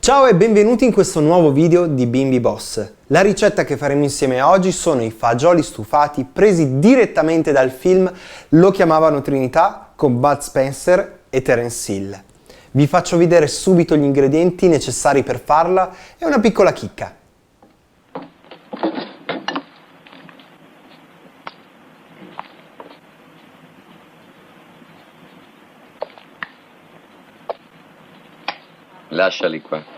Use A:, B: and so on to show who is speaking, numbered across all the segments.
A: Ciao e benvenuti in questo nuovo video di Bimbi Boss. La ricetta che faremo insieme oggi sono i fagioli stufati presi direttamente dal film Lo chiamavano Trinità con Bud Spencer e Terence Hill. Vi faccio vedere subito gli ingredienti necessari per farla e una piccola chicca.
B: Lasciali qua.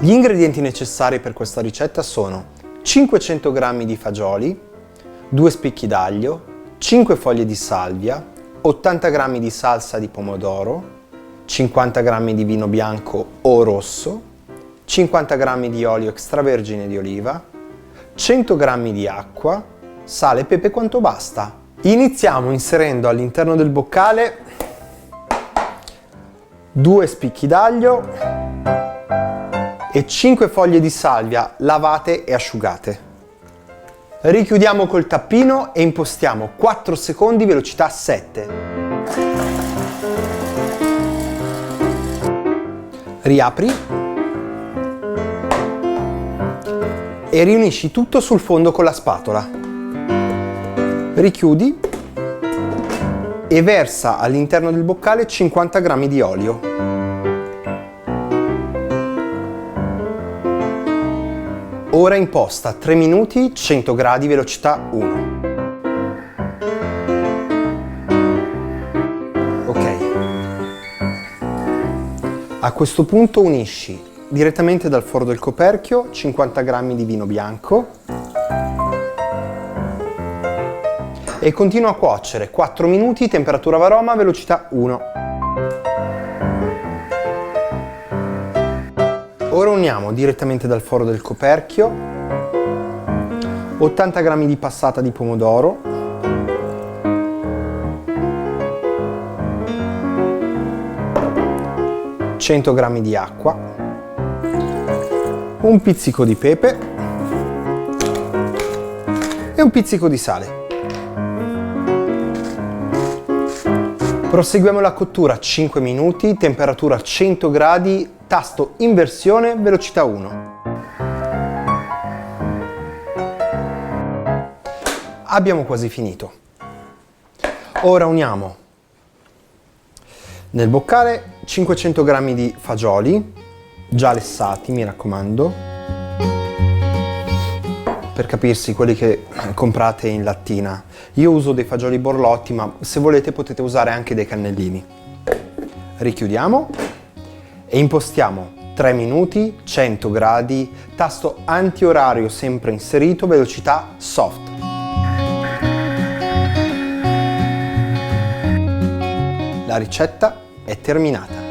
A: Gli ingredienti necessari per questa ricetta sono 500 g di fagioli, 2 spicchi d'aglio, 5 foglie di salvia, 80 g di salsa di pomodoro, 50 g di vino bianco o rosso, 50 g di olio extravergine di oliva, 100 g di acqua, sale e pepe quanto basta. Iniziamo inserendo all'interno del boccale 2 spicchi d'aglio e 5 foglie di salvia lavate e asciugate. Richiudiamo col tappino e impostiamo 4 secondi velocità 7. Riapri e riunisci tutto sul fondo con la spatola. Richiudi e versa all'interno del boccale 50 g di olio. Ora imposta 3 minuti 100 gradi velocità 1. Ok. A questo punto unisci direttamente dal foro del coperchio 50 g di vino bianco e continua a cuocere 4 minuti, temperatura varoma, velocità 1. Ora uniamo direttamente dal foro del coperchio 80 g di passata di pomodoro, (100 g di acqua, un pizzico di pepe e un pizzico di sale. Proseguiamo la cottura 5 minuti, temperatura 100 gradi, tasto inversione, velocità 1. Abbiamo quasi finito. Ora uniamo nel boccale 500 g di fagioli, già lessati, mi raccomando, per capirsi quelli che comprate in lattina. Io uso dei fagioli borlotti, ma se volete potete usare anche dei cannellini. Richiudiamo e impostiamo 3 minuti, 100 gradi, tasto antiorario sempre inserito, velocità soft. La ricetta è terminata.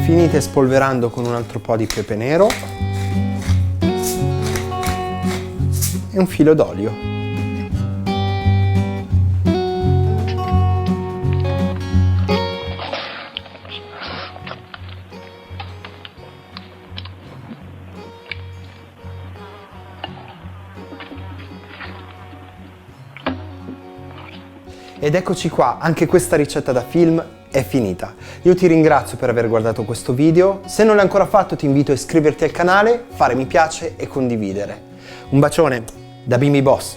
A: Finite spolverando con un altro po' di pepe nero e un filo d'olio. Ed eccoci qua, anche questa ricetta da film è finita. Io ti ringrazio per aver guardato questo video. Se non l'hai ancora fatto ti invito a iscriverti al canale, fare mi piace e condividere. Un bacione da Bimbi Boss.